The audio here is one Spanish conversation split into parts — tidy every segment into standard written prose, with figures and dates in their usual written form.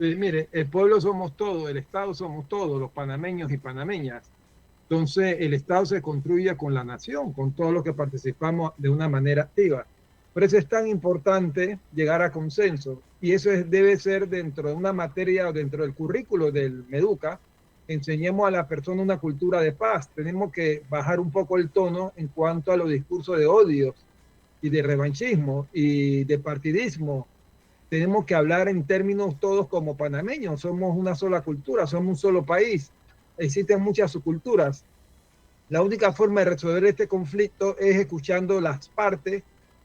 Mire, el pueblo somos todos, el Estado somos todos, los panameños y panameñas. Entonces, el Estado se construye con la nación, con todos los que participamos de una manera activa. Por eso es tan importante llegar a consenso. Y debe ser dentro de una materia o dentro del currículo del Meduca. Enseñemos a la persona una cultura de paz. Tenemos que bajar un poco el tono en cuanto a los discursos de odio y de revanchismo y de partidismo. Tenemos que hablar en términos todos como panameños, somos una sola cultura, somos un solo país, existen muchas subculturas. La única forma de resolver este conflicto es escuchando las partes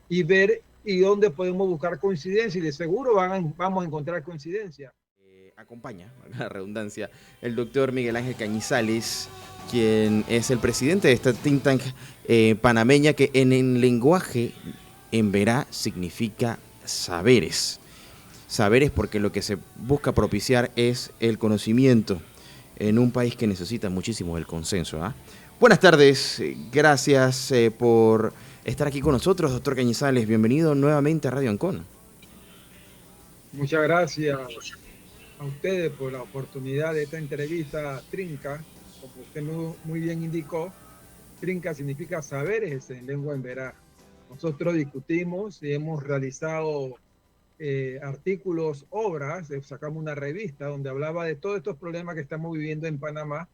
y ver y dónde podemos buscar coincidencia, y de seguro vamos a encontrar coincidencia. Acompaña, la redundancia, el doctor Miguel Ángel Cañizales, quien es el presidente de esta think tank panameña que en el lenguaje en verá significa saberes. Saberes porque lo que se busca propiciar es el conocimiento en un país que necesita muchísimo el consenso. Buenas tardes, gracias por estar aquí con nosotros, doctor Cañizales. Bienvenido nuevamente a Radio Ancon. Muchas gracias a ustedes por la oportunidad de esta entrevista trinca. Como usted muy bien indicó, trinca significa saberes en lengua en verá. Nosotros discutimos y hemos realizado artículos, obras, sacamos una revista donde hablaba de todos estos problemas que estamos viviendo en Panamá,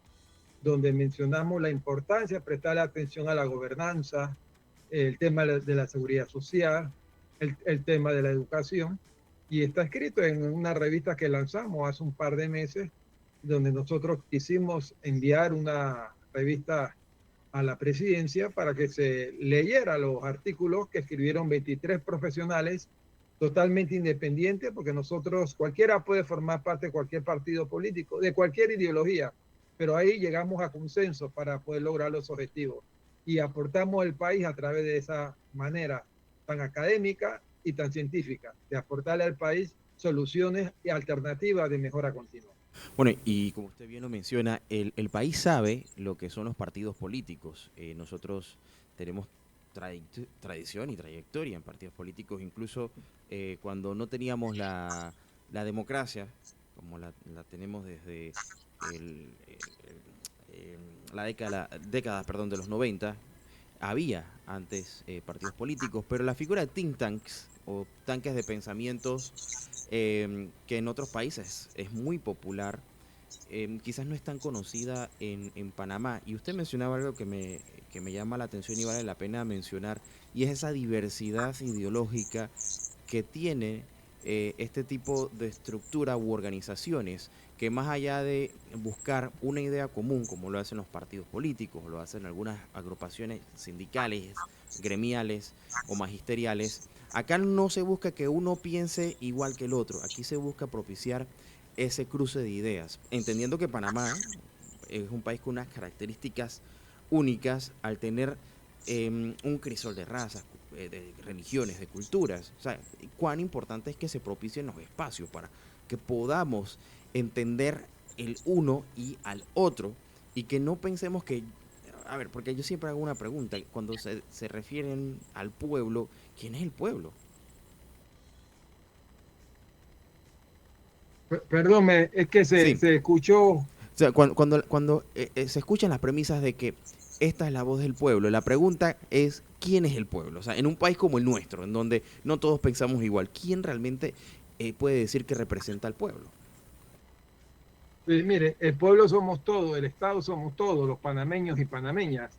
donde mencionamos la importancia de prestar atención a la gobernanza, el tema de la seguridad social, el tema de la educación, y está escrito en una revista que lanzamos hace un par de meses, donde nosotros quisimos enviar una revista a la presidencia para que se leyera los artículos que escribieron 23 profesionales totalmente independientes, porque nosotros, cualquiera puede formar parte de cualquier partido político, de cualquier ideología, pero ahí llegamos a consenso para poder lograr los objetivos y aportamos al país a través de esa manera tan académica y tan científica, de aportarle al país soluciones y alternativas de mejora continua. Bueno, y como usted bien lo menciona, el país sabe lo que son los partidos políticos. Nosotros tenemos tradición y trayectoria en partidos políticos, incluso cuando no teníamos la democracia, como la tenemos desde el, la década perdón, de los 90, había antes partidos políticos, pero la figura de think tanks o tanques de pensamientos que en otros países es muy popular, quizás no es tan conocida en Panamá. Y usted mencionaba algo que me llama la atención y vale la pena mencionar, y es esa diversidad ideológica que tiene este tipo de estructura u organizaciones que más allá de buscar una idea común, como lo hacen los partidos políticos, lo hacen algunas agrupaciones sindicales, gremiales o magisteriales, acá no se busca que uno piense igual que el otro, aquí se busca propiciar ese cruce de ideas, entendiendo que Panamá es un país con unas características únicas al tener un crisol de razas, de religiones, de culturas. O sea, cuán importante es que se propicien los espacios para que podamos entender el uno y al otro y que no pensemos que, a ver, porque yo siempre hago una pregunta, cuando se refieren al pueblo, ¿quién es el pueblo? Perdón, es que Sí, se escuchó. o sea, cuando se escuchan las premisas de que esta es la voz del pueblo, la pregunta es ¿quién es el pueblo? O sea, en un país como el nuestro, en donde no todos pensamos igual, ¿quién realmente puede decir que representa al pueblo? Mire, el pueblo somos todos, el Estado somos todos, los panameños y panameñas.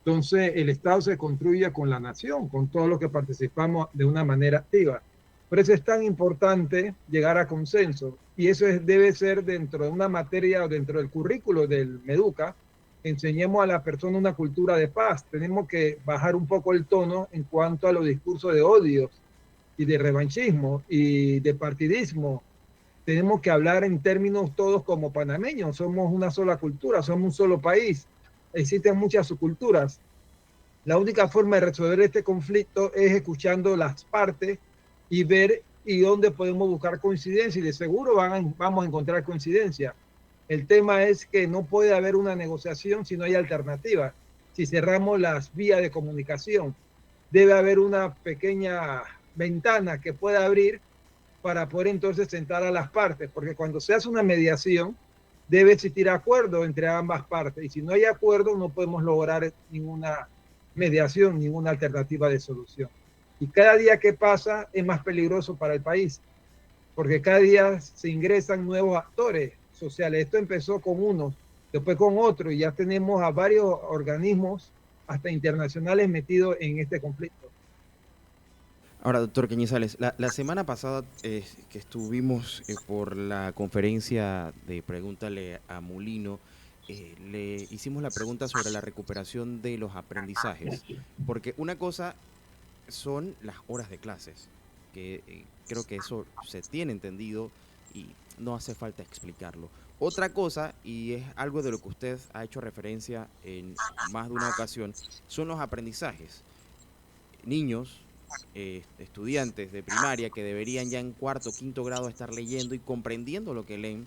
Entonces, el Estado se construye con la nación, con todos los que participamos de una manera activa. Por eso es tan importante llegar a consenso. Y debe ser dentro de una materia o dentro del currículo del Meduca. Enseñemos a la persona una cultura de paz. Tenemos que bajar un poco el tono en cuanto a los discursos de odio y de revanchismo y de partidismo. Tenemos que hablar en términos todos como panameños, somos una sola cultura, somos un solo país, existen muchas subculturas. La única forma de resolver este conflicto es escuchando las partes y ver y dónde podemos buscar coincidencia, y de seguro vamos a encontrar coincidencia. El tema es que no puede haber una negociación si no hay alternativa. Si cerramos las vías de comunicación, debe haber una pequeña ventana que pueda abrir para poder entonces sentar a las partes, porque cuando se hace una mediación debe existir acuerdo entre ambas partes, y si no hay acuerdo no podemos lograr ninguna mediación, ninguna alternativa de solución. Y cada día que pasa es más peligroso para el país, porque cada día se ingresan nuevos actores sociales. Esto empezó con unos, después con otros, y ya tenemos a varios organismos, hasta internacionales, metidos en este conflicto. Ahora, doctor Cañizales, la semana pasada que estuvimos por la conferencia de Pregúntale a Mulino, le hicimos la pregunta sobre la recuperación de los aprendizajes, porque una cosa son las horas de clases, que creo que eso se tiene entendido y no hace falta explicarlo. Otra cosa, y es algo de lo que usted ha hecho referencia en más de una ocasión, son los aprendizajes. Niños, estudiantes de primaria que deberían ya en cuarto o quinto grado estar leyendo y comprendiendo lo que leen,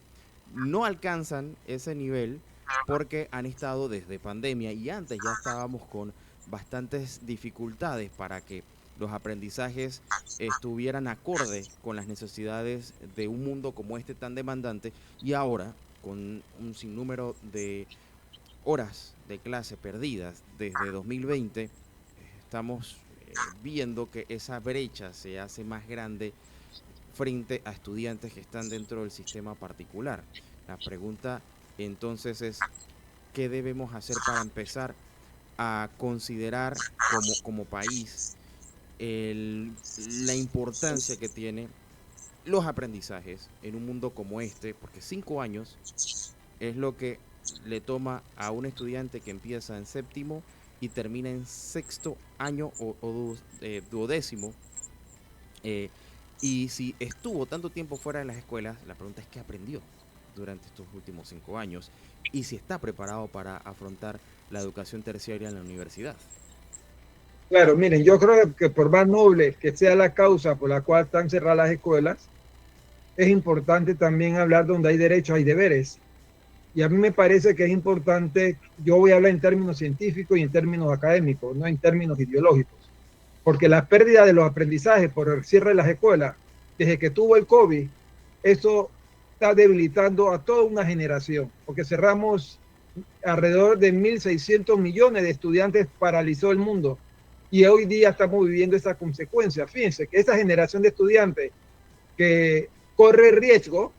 no alcanzan ese nivel porque han estado desde pandemia y antes ya estábamos con bastantes dificultades para que los aprendizajes estuvieran acorde con las necesidades de un mundo como este tan demandante, y ahora con un sinnúmero de horas de clase perdidas desde 2020, estamos viendo que esa brecha se hace más grande frente a estudiantes que están dentro del sistema particular. La pregunta entonces es, ¿qué debemos hacer para empezar a considerar como país la importancia que tiene los aprendizajes en un mundo como este? Porque 5 años es lo que le toma a un estudiante que empieza en séptimo y termina en sexto año o duodécimo. Eh, y si estuvo tanto tiempo fuera de las escuelas, la pregunta es qué aprendió durante estos últimos 5 años y si está preparado para afrontar la educación terciaria en la universidad. Claro, miren, yo creo que por más noble que sea la causa por la cual están cerradas las escuelas, es importante también hablar donde hay derechos, hay deberes. Y a mí me parece que es importante, yo voy a hablar en términos científicos y en términos académicos, no en términos ideológicos, porque la pérdida de los aprendizajes por el cierre de las escuelas, desde que tuvo el COVID, eso está debilitando a toda una generación, porque cerramos alrededor de 1.600 millones de estudiantes, paralizó el mundo. Y hoy día estamos viviendo esa consecuencia. Fíjense que esa generación de estudiantes que corre riesgo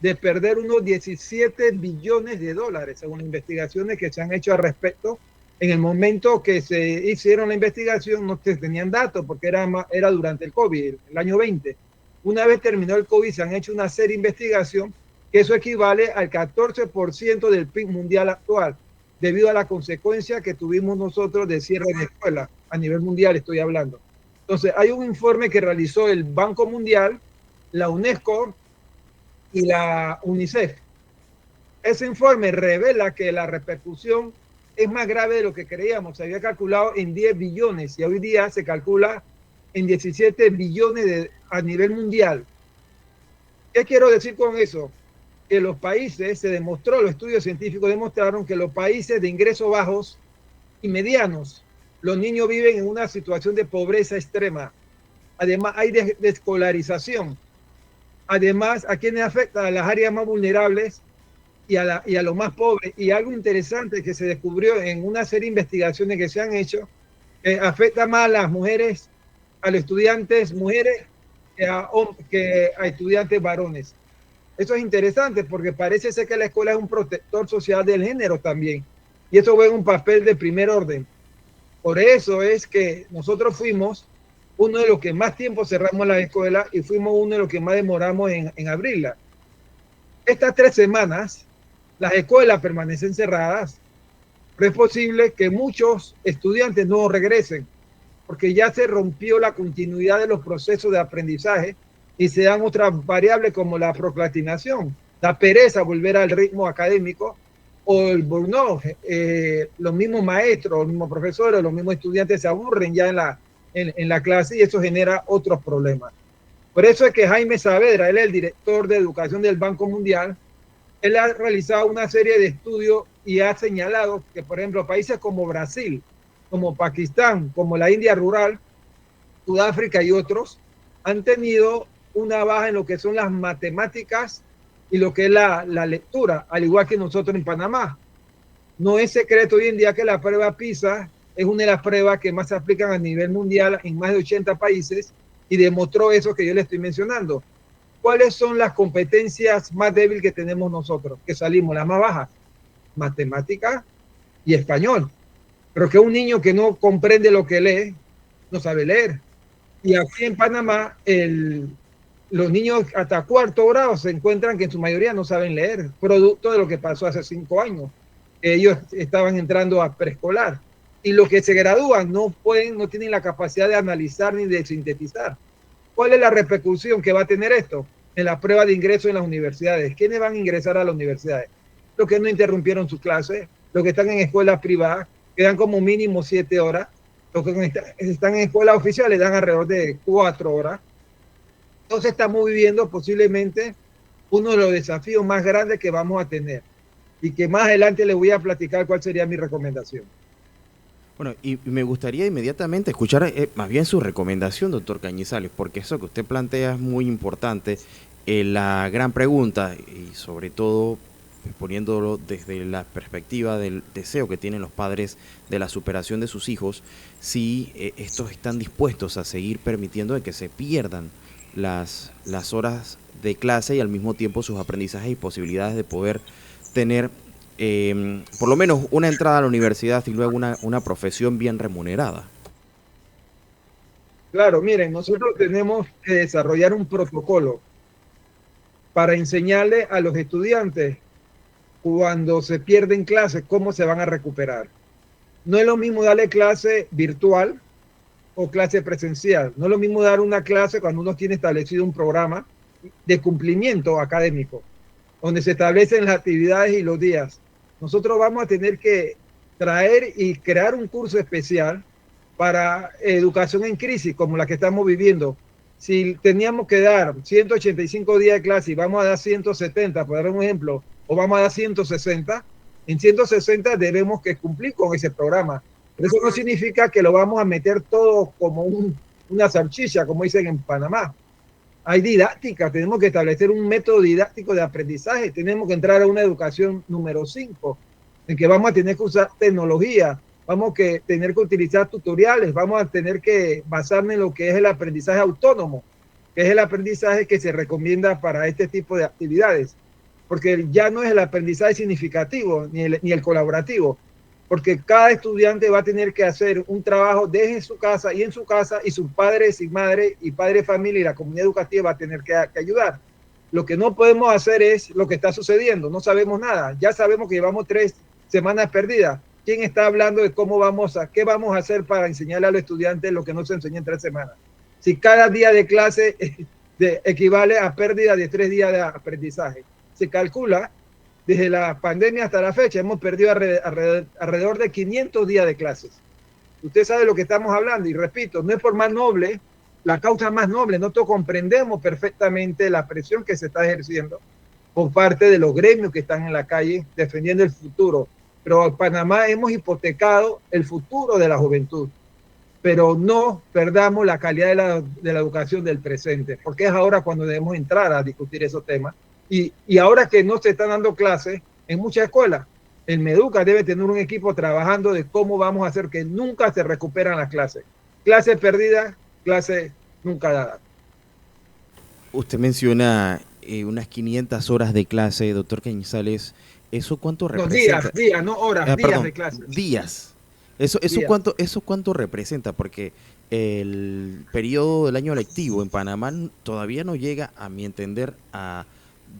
de perder unos 17 billones de dólares, según investigaciones que se han hecho al respecto. En el momento que se hicieron la investigación no se tenían datos porque era durante el COVID, el año 20. Una vez terminó el COVID se han hecho una serie de investigación que eso equivale al 14% del PIB mundial actual, debido a la consecuencia que tuvimos nosotros de cierre de escuelas a nivel mundial, estoy hablando. Entonces, hay un informe que realizó el Banco Mundial, la UNESCO y la UNICEF. Ese informe revela que la repercusión es más grave de lo que creíamos. Se había calculado en 10 billones y hoy día se calcula en 17 billones a nivel mundial. ¿Qué quiero decir con eso? Que los países, se demostró, los estudios científicos demostraron que los países de ingresos bajos y medianos, los niños viven en una situación de pobreza extrema. Además, hay desescolarización. Además, ¿a quienes afecta? A las áreas más vulnerables y a los más pobres. Y algo interesante que se descubrió en una serie de investigaciones que se han hecho, que afecta más a las mujeres, a los estudiantes mujeres, que a estudiantes varones. Eso es interesante porque parece ser que la escuela es un protector social del género también. Y eso juega un papel de primer orden. Por eso es que nosotros fuimos uno de los que más tiempo cerramos la escuela y fuimos uno de los que más demoramos en abrirla. Estas 3 semanas las escuelas permanecen cerradas, pero es posible que muchos estudiantes no regresen porque ya se rompió la continuidad de los procesos de aprendizaje y se dan otras variables como la procrastinación, la pereza, volver al ritmo académico, o el burnout. Los mismos maestros, los mismos profesores, los mismos estudiantes se aburren ya en la clase y eso genera otros problemas. Por eso es que Jaime Saavedra, él es el director de educación del Banco Mundial, él ha realizado una serie de estudios y ha señalado que, por ejemplo, países como Brasil, como Pakistán, como la India rural, Sudáfrica y otros, han tenido una baja en lo que son las matemáticas y lo que es la lectura, al igual que nosotros en Panamá. No es secreto hoy en día que la prueba PISA es una de las pruebas que más se aplican a nivel mundial en más de 80 países y demostró eso que yo le estoy mencionando. ¿Cuáles son las competencias más débiles que tenemos nosotros? Que salimos las más bajas, matemática y español. Pero que un niño que no comprende lo que lee, no sabe leer. Y aquí en Panamá, los niños hasta cuarto grado se encuentran que en su mayoría no saben leer, producto de lo que pasó hace 5 años. Ellos estaban entrando a preescolar. Y los que se gradúan no tienen la capacidad de analizar ni de sintetizar. ¿Cuál es la repercusión que va a tener esto en la prueba de ingreso en las universidades? ¿Quiénes van a ingresar a las universidades? Los que no interrumpieron su clase, los que están en escuelas privadas, que dan como mínimo 7 horas, los que están en escuelas oficiales dan alrededor de 4 horas. Entonces estamos viviendo posiblemente uno de los desafíos más grandes que vamos a tener y que más adelante les voy a platicar cuál sería mi recomendación. Bueno, y me gustaría inmediatamente escuchar más bien su recomendación, doctor Cañizales, porque eso que usted plantea es muy importante. La gran pregunta, y sobre todo poniéndolo desde la perspectiva del deseo que tienen los padres de la superación de sus hijos, si estos están dispuestos a seguir permitiendo de que se pierdan las horas de clase y al mismo tiempo sus aprendizajes y posibilidades de poder tener por lo menos una entrada a la universidad y luego una profesión bien remunerada. Claro, miren, nosotros tenemos que desarrollar un protocolo para enseñarle a los estudiantes cuando se pierden clases, cómo se van a recuperar. No es lo mismo darle clase virtual o clase presencial. No es lo mismo dar una clase cuando uno tiene establecido un programa de cumplimiento académico, donde se establecen las actividades y los días. Nosotros vamos a tener que traer y crear un curso especial para educación en crisis, como la que estamos viviendo. Si teníamos que dar 185 días de clase y vamos a dar 170, por dar un ejemplo, o vamos a dar 160, en 160 debemos que cumplir con ese programa. Pero eso no significa que lo vamos a meter todo como una salchicha, como dicen en Panamá. Hay didáctica, tenemos que establecer un método didáctico de aprendizaje, tenemos que entrar a una educación número 5, en que vamos a tener que usar tecnología, vamos a tener que utilizar tutoriales, vamos a tener que basarnos en lo que es el aprendizaje autónomo, que es el aprendizaje que se recomienda para este tipo de actividades, porque ya no es el aprendizaje significativo ni el colaborativo, porque cada estudiante va a tener que hacer un trabajo desde su casa y en su casa, y sus padres y madres y padre de familia y la comunidad educativa va a tener que ayudar. Lo que no podemos hacer es lo que está sucediendo, no sabemos nada, ya sabemos que llevamos 3 semanas perdidas. ¿Quién está hablando de qué vamos a hacer para enseñarle a los estudiantes lo que no se enseñó en 3 semanas? Si cada día de clase equivale a pérdida de 3 días de aprendizaje. Se calcula desde la pandemia hasta la fecha, hemos perdido alrededor de 500 días de clases. Usted sabe de lo que estamos hablando, y repito, no es por más noble, la causa más noble, nosotros comprendemos perfectamente la presión que se está ejerciendo por parte de los gremios que están en la calle defendiendo el futuro. Pero en Panamá hemos hipotecado el futuro de la juventud, pero no perdamos la calidad de la educación del presente, porque es ahora cuando debemos entrar a discutir esos temas. Y ahora que no se están dando clases en muchas escuelas, el Meduca debe tener un equipo trabajando de cómo vamos a hacer que nunca se recuperan las clases. Clases perdidas, clases nunca dadas. Usted menciona unas 500 horas de clase, doctor Cañizales. ¿Eso cuánto No, representa? días, no horas, días Perdón, de clases. días. Eso Días. cuánto representa, porque el periodo del año lectivo en Panamá todavía no llega, a mi entender, a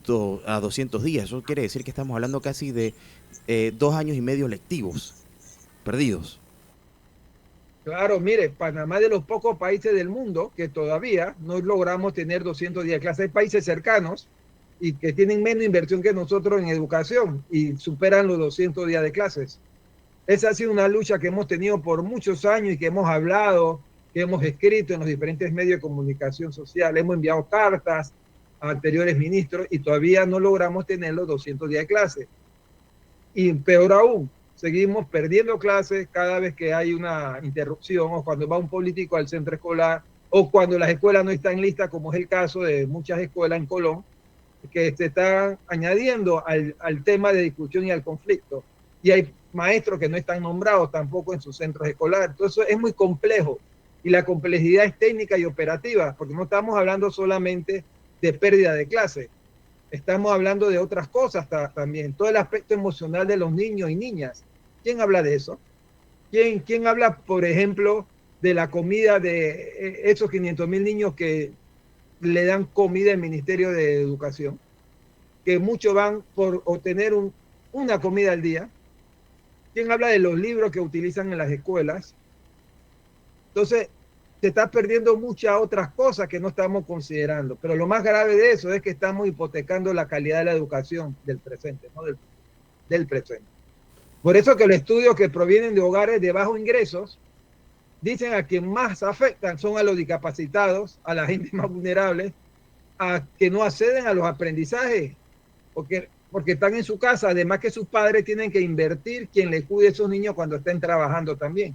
200 días. Eso quiere decir que estamos hablando casi de 2 años y medio lectivos perdidos. Claro, mire, Panamá es de los pocos países del mundo que todavía no logramos tener 200 días de clase. Hay países cercanos y que tienen menos inversión que nosotros en educación y superan los 200 días de clases. Esa ha sido una lucha que hemos tenido por muchos años y que hemos hablado, que hemos escrito en los diferentes medios de comunicación social. Hemos enviado cartas a anteriores ministros y todavía no logramos tener los 200 días de clase. Y peor aún, seguimos perdiendo clases cada vez que hay una interrupción o cuando va un político al centro escolar o cuando las escuelas no están listas, como es el caso de muchas escuelas en Colón, que se están añadiendo al tema de discusión y al conflicto. Y hay maestros que no están nombrados tampoco en sus centros escolares. Entonces es muy complejo. Y la complejidad es técnica y operativa, porque no estamos hablando solamente de pérdida de clase, estamos hablando de otras cosas también. Todo el aspecto emocional de los niños y niñas. ¿Quién habla de eso? ¿Quién habla, por ejemplo, de la comida de esos 500.000 niños que le dan comida al Ministerio de Educación? Que muchos van por obtener una comida al día. ¿Quién habla de los libros que utilizan en las escuelas? Entonces, se está perdiendo muchas otras cosas que no estamos considerando. Pero lo más grave de eso es que estamos hipotecando la calidad de la educación del presente, no del presente. Por eso que los estudios que provienen de hogares de bajos ingresos dicen a quien más afectan son a los discapacitados, a la gente más vulnerable, a que no acceden a los aprendizajes, porque están en su casa, además que sus padres tienen que invertir quien les cuide a esos niños cuando estén trabajando también.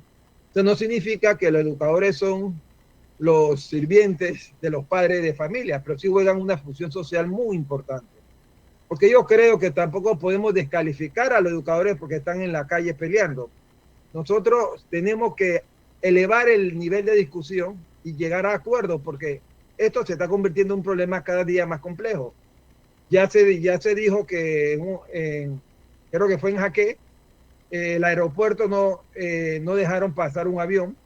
Eso no significa que los educadores son los sirvientes de los padres de familia, pero sí juegan una función social muy importante. Porque yo creo que tampoco podemos descalificar a los educadores porque están en la calle peleando. Nosotros tenemos que elevar el nivel de discusión y llegar a acuerdos, porque esto se está convirtiendo en un problema cada día más complejo. Ya se dijo que creo que fue en Jaque, el aeropuerto no dejaron pasar un avión,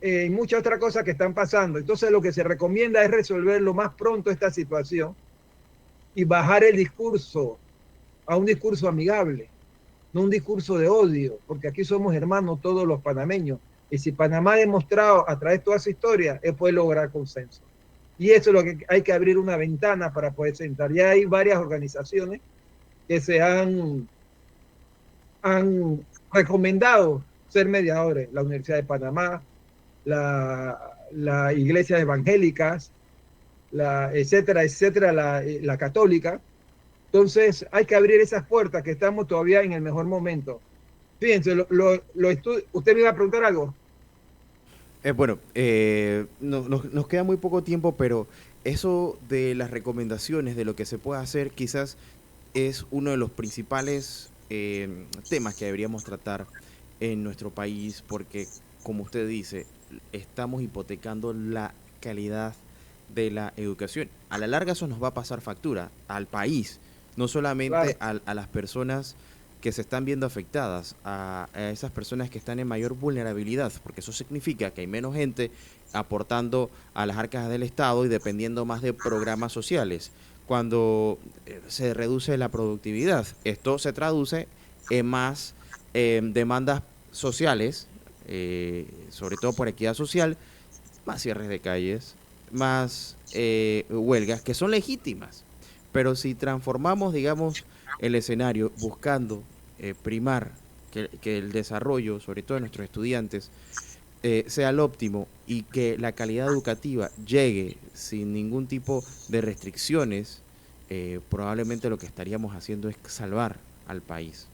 y muchas otras cosas que están pasando. Entonces lo que se recomienda es resolver lo más pronto esta situación y bajar el discurso a un discurso amigable, no un discurso de odio, porque aquí somos hermanos todos los panameños. Y si Panamá ha demostrado a través de toda su historia, es poder lograr consenso. Y eso es lo que hay que abrir una ventana para poder sentar. Ya hay varias organizaciones que se han recomendado ser mediadores. La Universidad de Panamá, la iglesias evangélicas, etcétera, etcétera, la católica. Entonces hay que abrir esas puertas, que estamos todavía en el mejor momento. Fíjense, usted me iba a preguntar algo. Bueno, nos queda muy poco tiempo, pero eso de las recomendaciones, de lo que se puede hacer, quizás es uno de los principales temas que deberíamos tratar en nuestro país, porque, como usted dice, estamos hipotecando la calidad de la educación. A la larga eso nos va a pasar factura al país, no solamente Claro. a las personas que se están viendo afectadas, a esas personas que están en mayor vulnerabilidad, porque eso significa que hay menos gente aportando a las arcas del Estado y dependiendo más de programas sociales. Cuando se reduce la productividad, esto se traduce en más demandas sociales, sobre todo por equidad social, más cierres de calles, más huelgas, que son legítimas. Pero si transformamos, digamos, el escenario buscando primar que el desarrollo, sobre todo de nuestros estudiantes, sea el óptimo y que la calidad educativa llegue sin ningún tipo de restricciones, probablemente lo que estaríamos haciendo es salvar al país.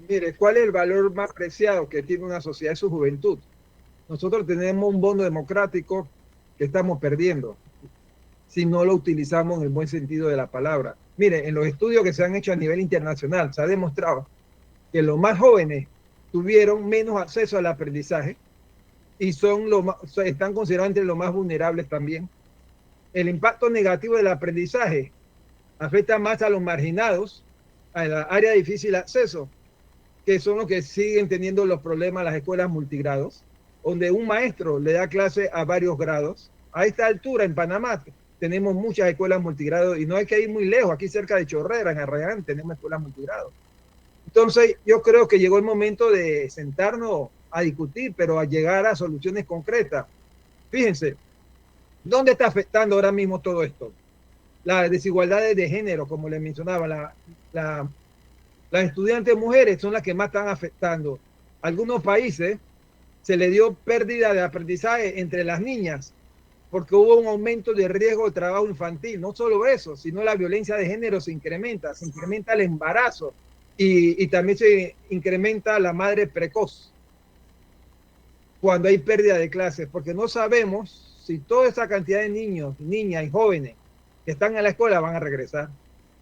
Mire, ¿cuál es el valor más preciado que tiene una sociedad? Es su juventud. Nosotros tenemos un bono democrático que estamos perdiendo si no lo utilizamos en el buen sentido de la palabra. Mire, en los estudios que se han hecho a nivel internacional se ha demostrado que los más jóvenes tuvieron menos acceso al aprendizaje y están considerados entre los más vulnerables también. El impacto negativo del aprendizaje afecta más a los marginados, a la área de difícil acceso, que son los que siguen teniendo los problemas las escuelas multigrados, donde un maestro le da clase a varios grados. A esta altura en Panamá tenemos muchas escuelas multigrados y no hay que ir muy lejos, aquí cerca de Chorrera, en Arrayán, tenemos escuelas multigrados. Entonces yo creo que llegó el momento de sentarnos a discutir, pero a llegar a soluciones concretas. Fíjense, ¿dónde está afectando ahora mismo todo esto? Las desigualdades de género, como les mencionaba, las estudiantes mujeres son las que más están afectando. Algunos países se le dio pérdida de aprendizaje entre las niñas porque hubo un aumento de riesgo de trabajo infantil. No solo eso, sino la violencia de género se incrementa el embarazo y también se incrementa la madre precoz. cuando hay pérdida de clases, porque no sabemos si toda esa cantidad de niños, niñas y jóvenes que están en la escuela van a regresar,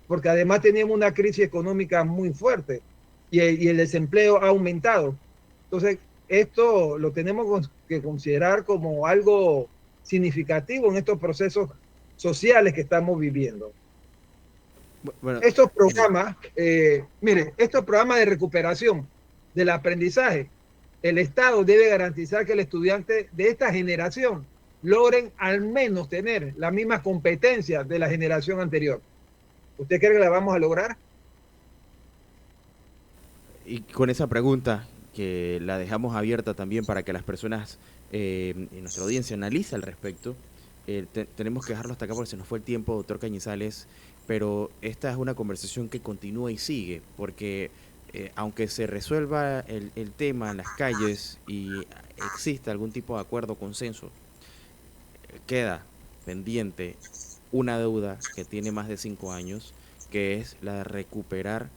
porque además tenemos una crisis económica muy fuerte y el desempleo ha aumentado. Entonces, esto lo tenemos que considerar como algo significativo en estos procesos sociales que estamos viviendo. Bueno, Estos programas, mire, estos programas de recuperación del aprendizaje, el Estado debe garantizar que el estudiante de esta generación logren al menos tener las mismas competencias de la generación anterior. ¿Usted cree que la vamos a lograr? y con esa pregunta que la dejamos abierta también para que las personas en nuestra audiencia analice al respecto, tenemos que dejarlo hasta acá porque se nos fue el tiempo, doctor Cañizales, pero esta es una conversación que continúa y sigue, porque aunque se resuelva el tema en las calles y exista algún tipo de acuerdo, consenso, queda pendiente una deuda que tiene más de 5 años, que es la de recuperar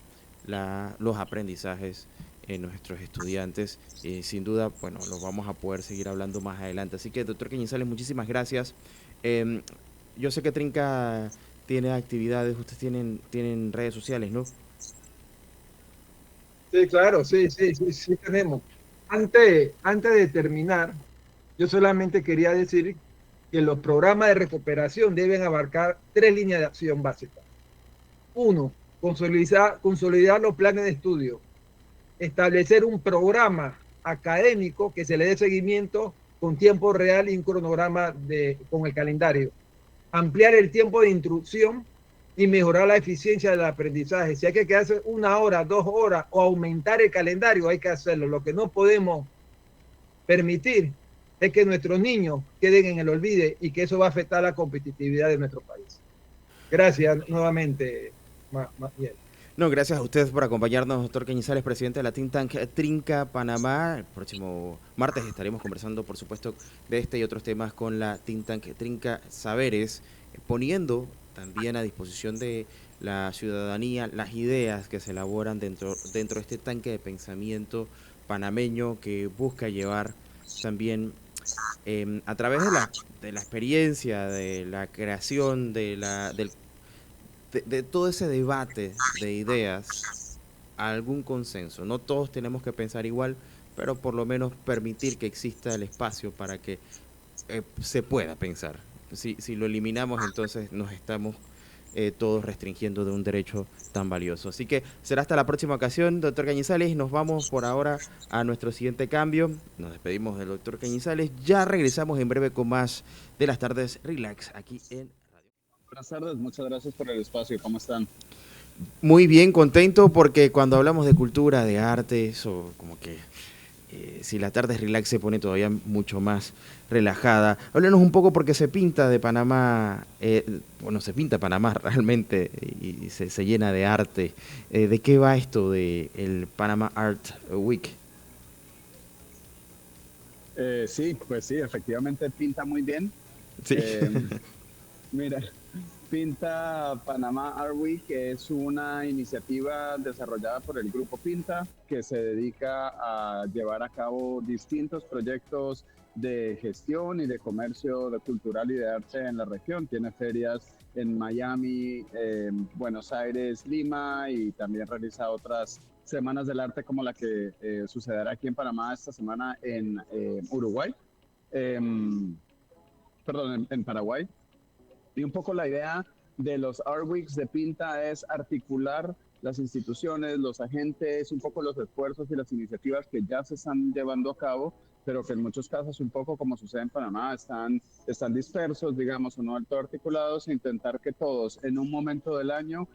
los aprendizajes en nuestros estudiantes. Sin duda, bueno, lo vamos a poder seguir hablando más adelante. Así que, doctor Cañizales, muchísimas gracias. Eh, yo sé que Trinca tiene actividades, ustedes tienen redes sociales, ¿no? Sí, claro, sí tenemos. Antes de terminar, yo solamente quería decir que los programas de recuperación deben abarcar tres líneas de acción básicas. Uno, consolidar los planes de estudio, establecer un programa académico que se le dé seguimiento con tiempo real y un cronograma con el calendario, ampliar el tiempo de instrucción y mejorar la eficiencia del aprendizaje. Si hay que quedarse 1 hora, 2 horas o aumentar el calendario, hay que hacerlo. Lo que no podemos permitir es que nuestros niños queden en el olvido y que eso va a afectar la competitividad de nuestro país. Gracias nuevamente, Miguel. No, gracias a ustedes por acompañarnos, doctor Cañizales, presidente de la Think Tank Trinca Panamá. El próximo martes estaremos conversando, por supuesto, de este y otros temas con la Think Tank Trinca Saberes, poniendo también a disposición de la ciudadanía las ideas que se elaboran dentro de este tanque de pensamiento panameño que busca llevar también a través de la experiencia, de la creación, de todo ese debate de ideas a algún consenso. No todos tenemos que pensar igual, pero por lo menos permitir que exista el espacio para que se pueda pensar. Si lo eliminamos, entonces nos estamos todos restringiendo de un derecho tan valioso. Así que será hasta la próxima ocasión, doctor Cañizales. Nos vamos por ahora a nuestro siguiente cambio. Nos despedimos del doctor Cañizales. Ya regresamos en breve con más de las tardes Relax aquí en Radio. Buenas tardes, muchas gracias por el espacio. ¿Cómo están? Muy bien, contento porque cuando hablamos de cultura, de arte, eso como que si la tarde es relax se pone todavía mucho más relajada. Háblenos un poco porque se pinta de Panamá, bueno, se pinta Panamá realmente y se llena de arte. ¿De qué va esto de el Panama Art Week? Sí, pues sí, efectivamente pinta muy bien. Sí. Mira, Pinta Panamá Art Week, que es una iniciativa desarrollada por el Grupo Pinta, que se dedica a llevar a cabo distintos proyectos de gestión y de comercio de cultural y de arte en la región. Tiene ferias en Miami, Buenos Aires, Lima, y también realiza otras semanas del arte como la que sucederá aquí en Panamá esta semana en Uruguay, perdón, en Paraguay. Y un poco la idea de los Art Weeks de Pinta es articular las instituciones, los agentes, un poco los esfuerzos y las iniciativas que ya se están llevando a cabo, pero que en muchos casos, un poco como sucede en Panamá, están dispersos, digamos, o no del todo articulados, e intentar que todos en un momento del año,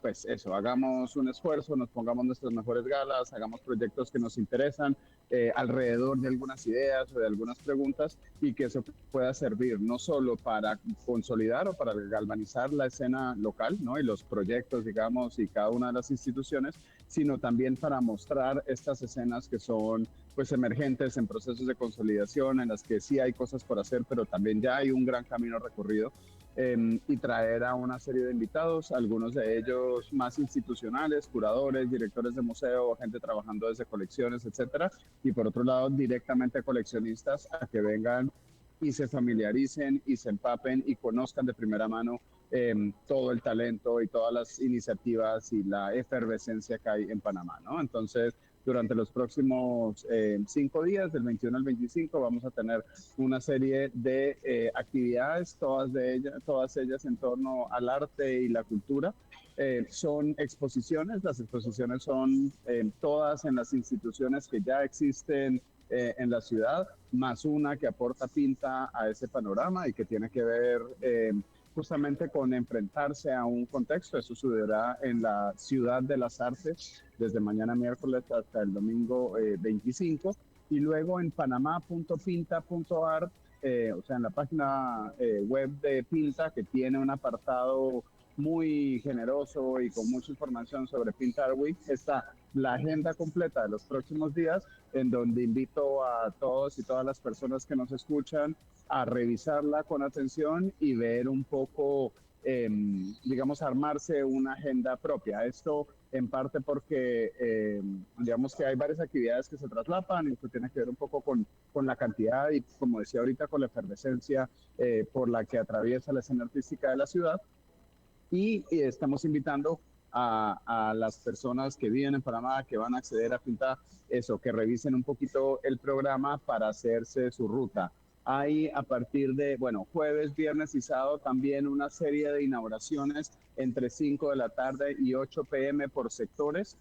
pues eso, hagamos un esfuerzo, nos pongamos nuestras mejores galas, hagamos proyectos que nos interesan alrededor de algunas ideas o de algunas preguntas, y que eso pueda servir no solo para consolidar o para galvanizar la escena local, ¿no? Y los proyectos, digamos, y cada una de las instituciones, sino también para mostrar estas escenas que son pues emergentes, en procesos de consolidación, en las que sí hay cosas por hacer, pero también ya hay un gran camino recorrido. y traer a una serie de invitados, algunos de ellos más institucionales, curadores, directores de museo, gente trabajando desde colecciones, etcétera, y por otro lado directamente coleccionistas a que vengan y se familiaricen y se empapen y conozcan de primera mano todo el talento y todas las iniciativas y la efervescencia que hay en Panamá, ¿no? Entonces, durante los próximos 5 días, del 21 al 25, vamos a tener una serie de actividades, todas ellas en torno al arte y la cultura. Son exposiciones, las exposiciones son todas en las instituciones que ya existen en la ciudad, más una que aporta pinta a ese panorama y que tiene que ver justamente con enfrentarse a un contexto. Eso sucederá en la Ciudad de las Artes desde mañana miércoles hasta el domingo 25, y luego en panamá.pinta.art, o sea, en la página web de Pinta, que tiene un apartado muy generoso y con mucha información sobre Pinta Art Week, está la agenda completa de los próximos días, en donde invito a todos y todas las personas que nos escuchan a revisarla con atención y ver un poco, digamos, armarse una agenda propia. Esto en parte porque, digamos que hay varias actividades que se traslapan y esto tiene que ver un poco con la cantidad y, como decía ahorita, con la efervescencia por la que atraviesa la escena artística de la ciudad. Y estamos invitando a las personas que viven en Panamá, que van a acceder a Pinta, eso, que revisen un poquito el programa para hacerse su ruta. Hay a partir de, bueno, jueves, viernes y sábado también una serie de inauguraciones entre 5 de la tarde y 8 p.m. por sectores,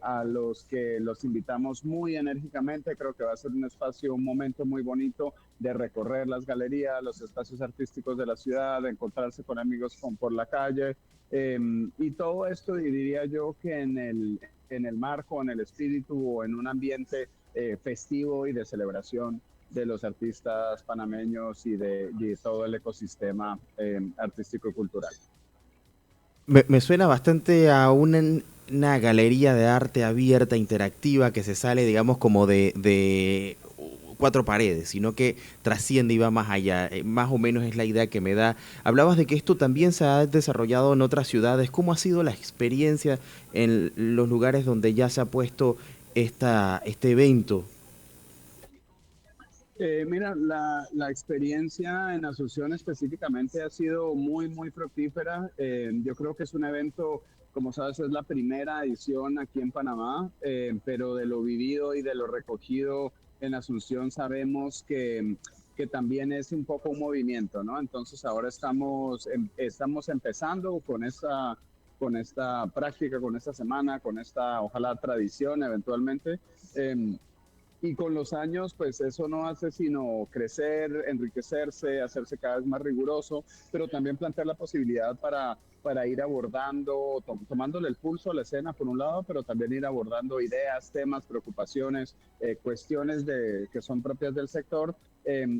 a los que los invitamos muy enérgicamente. Creo que va a ser un espacio, un momento muy bonito de recorrer las galerías, los espacios artísticos de la ciudad, de encontrarse con amigos por la calle, y todo esto diría yo que en el marco, en el espíritu o en un ambiente festivo y de celebración de los artistas panameños y de todo el ecosistema artístico y cultural. Me suena bastante a una galería de arte abierta, interactiva, que se sale, digamos, como de cuatro paredes, sino que trasciende y va más allá. Más o menos es la idea que me da. Hablabas de que esto también se ha desarrollado en otras ciudades. ¿Cómo ha sido la experiencia en los lugares donde ya se ha puesto este evento? Mira, la experiencia en Asunción específicamente ha sido muy, muy fructífera. Yo creo que es un evento, como sabes, es la primera edición aquí en Panamá, pero de lo vivido y de lo recogido en Asunción sabemos que también es un poco un movimiento, ¿no? Entonces ahora estamos empezando con esta práctica, con esta semana, con esta, ojalá, tradición eventualmente. Y con los años, pues eso no hace sino crecer, enriquecerse, hacerse cada vez más riguroso, pero también plantear la posibilidad para ir abordando, tomándole el pulso a la escena por un lado, pero también ir abordando ideas, temas, preocupaciones, cuestiones que son propias del sector,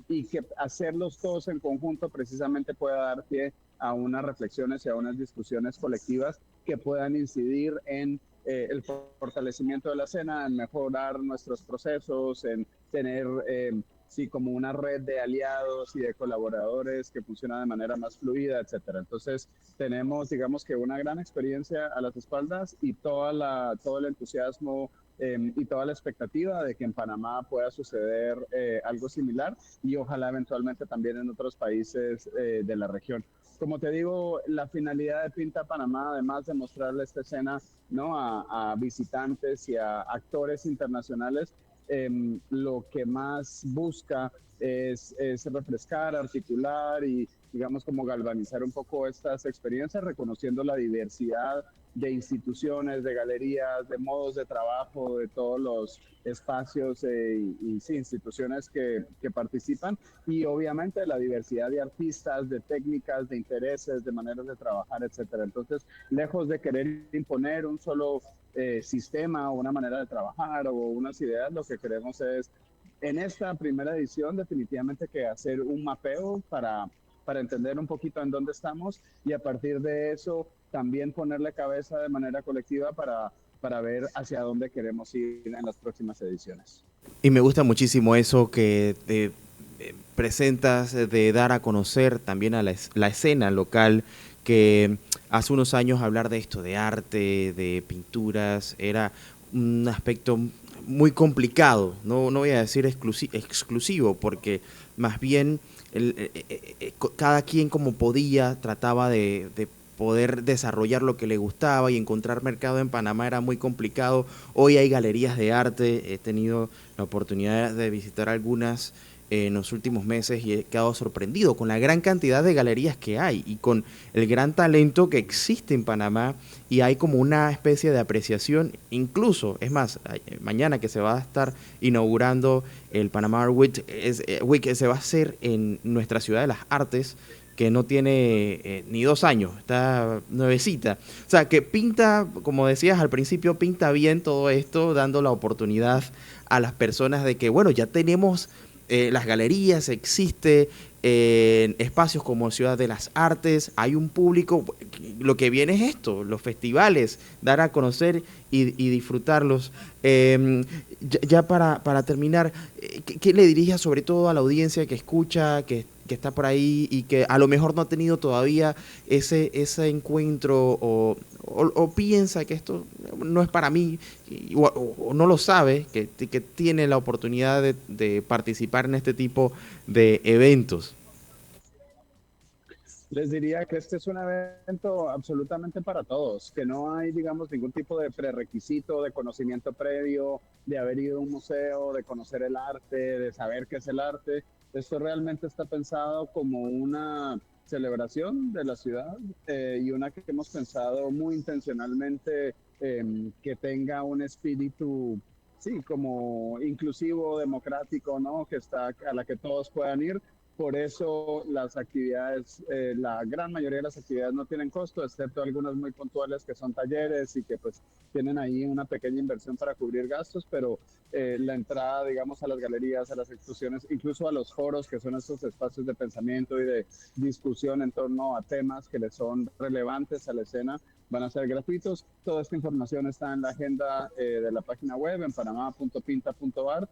y que hacerlos todos en conjunto precisamente pueda dar pie a unas reflexiones y a unas discusiones colectivas que puedan incidir en el fortalecimiento de la escena, en mejorar nuestros procesos, en tener, sí, como una red de aliados y de colaboradores que funciona de manera más fluida, etcétera. Entonces, tenemos, digamos que una gran experiencia a las espaldas y todo el entusiasmo y toda la expectativa de que en Panamá pueda suceder algo similar y ojalá eventualmente también en otros países de la región. Como te digo, la finalidad de Pinta Panamá, además de mostrarle esta escena, ¿no?, a visitantes y a actores internacionales, lo que más busca es refrescar, articular y, digamos, como galvanizar un poco estas experiencias, reconociendo la diversidad de instituciones, de galerías, de modos de trabajo, de todos los espacios y sí, instituciones que participan, y obviamente la diversidad de artistas, de técnicas, de intereses, de maneras de trabajar, etcétera. Entonces, lejos de querer imponer un solo sistema o una manera de trabajar o unas ideas, lo que queremos es, en esta primera edición, definitivamente que hacer un mapeo para entender un poquito en dónde estamos y a partir de eso también ponerle cabeza de manera colectiva para ver hacia dónde queremos ir en las próximas ediciones. Y me gusta muchísimo eso que presentas de dar a conocer también a la escena local, que hace unos años hablar de esto, de arte, de pinturas, era un aspecto muy complicado, no voy a decir exclusivo, porque más bien cada quien como podía trataba de poder desarrollar lo que le gustaba, y encontrar mercado en Panamá era muy complicado. Hoy hay galerías de arte, he tenido la oportunidad de visitar algunas en los últimos meses y he quedado sorprendido con la gran cantidad de galerías que hay y con el gran talento que existe en Panamá, y hay como una especie de apreciación. Incluso, es más, mañana que se va a estar inaugurando el Panama Art Week, se va a hacer en nuestra ciudad de las artes, que no tiene ni 2 años, está nuevecita. O sea, que pinta, como decías al principio, pinta bien todo esto, dando la oportunidad a las personas de que, bueno, ya tenemos las galerías, existe espacios como Ciudad de las Artes, hay un público. Lo que viene es esto, los festivales, dar a conocer y disfrutarlos. Ya para terminar, ¿qué le dirías sobre todo a la audiencia que escucha, que está por ahí y que a lo mejor no ha tenido todavía ese encuentro, o piensa que esto no es para mí, o no lo sabe, que tiene la oportunidad de participar en este tipo de eventos? Les diría que este es un evento absolutamente para todos, que no hay, digamos, ningún tipo de prerequisito, de conocimiento previo, de haber ido a un museo, de conocer el arte, de saber qué es el arte. Esto realmente está pensado como una celebración de la ciudad, y una que hemos pensado muy intencionalmente, que tenga un espíritu, sí, como inclusivo, democrático, ¿no? Que está a la que todos puedan ir. Por eso las actividades, la gran mayoría de las actividades no tienen costo, excepto algunas muy puntuales que son talleres y que pues tienen ahí una pequeña inversión para cubrir gastos, pero la entrada, digamos, a las galerías, a las exposiciones, incluso a los foros, que son estos espacios de pensamiento y de discusión en torno a temas que les son relevantes a la escena, van a ser gratuitos. Toda esta información está en la agenda de la página web, en panama.pinta.art.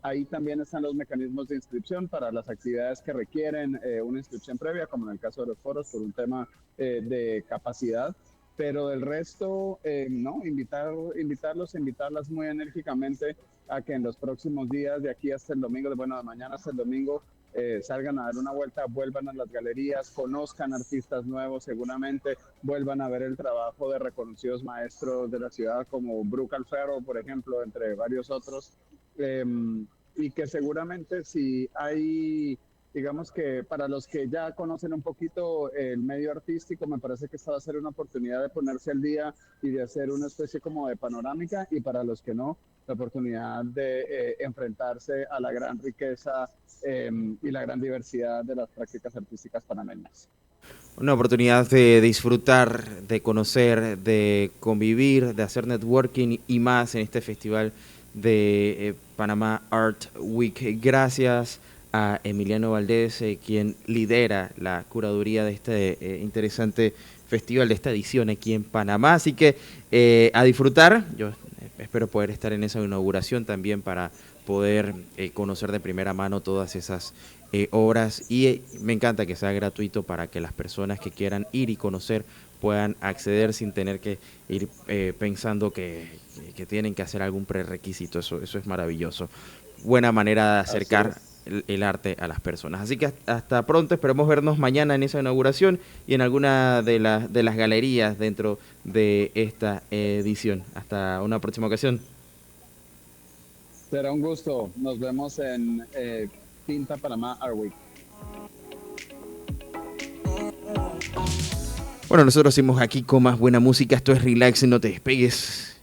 Ahí también están los mecanismos de inscripción para las actividades que requieren una inscripción previa, como en el caso de los foros, por un tema de capacidad. Pero del resto, no, invitarlas muy enérgicamente a que en los próximos días, de aquí hasta el domingo, de mañana hasta el domingo, salgan a dar una vuelta, vuelvan a las galerías, conozcan artistas nuevos, seguramente vuelvan a ver el trabajo de reconocidos maestros de la ciudad como Brooke Alfaro, por ejemplo, entre varios otros. Y que seguramente si hay, digamos que para los que ya conocen un poquito el medio artístico, me parece que esta va a ser una oportunidad de ponerse al día y de hacer una especie como de panorámica, y para los que no, la oportunidad de enfrentarse a la gran riqueza y la gran diversidad de las prácticas artísticas panameñas. Una oportunidad de disfrutar, de conocer, de convivir, de hacer networking y más en este festival de Panama Art Week. Gracias a Emiliano Valdés, quien lidera la curaduría de este interesante festival, de esta edición aquí en Panamá. Así que a disfrutar. Yo espero poder estar en esa inauguración también para poder conocer de primera mano todas esas obras, y me encanta que sea gratuito para que las personas que quieran ir y conocer puedan acceder sin tener que ir pensando que tienen que hacer algún prerequisito. Eso es maravilloso. Buena manera de acercar el arte a las personas. Así que hasta pronto, esperemos vernos mañana en esa inauguración y en alguna de las galerías dentro de esta edición. Hasta una próxima ocasión. Será un gusto. Nos vemos en Pinta Panamá Art Week. Bueno, nosotros seguimos aquí con más buena música. Esto es Relax, no te despegues.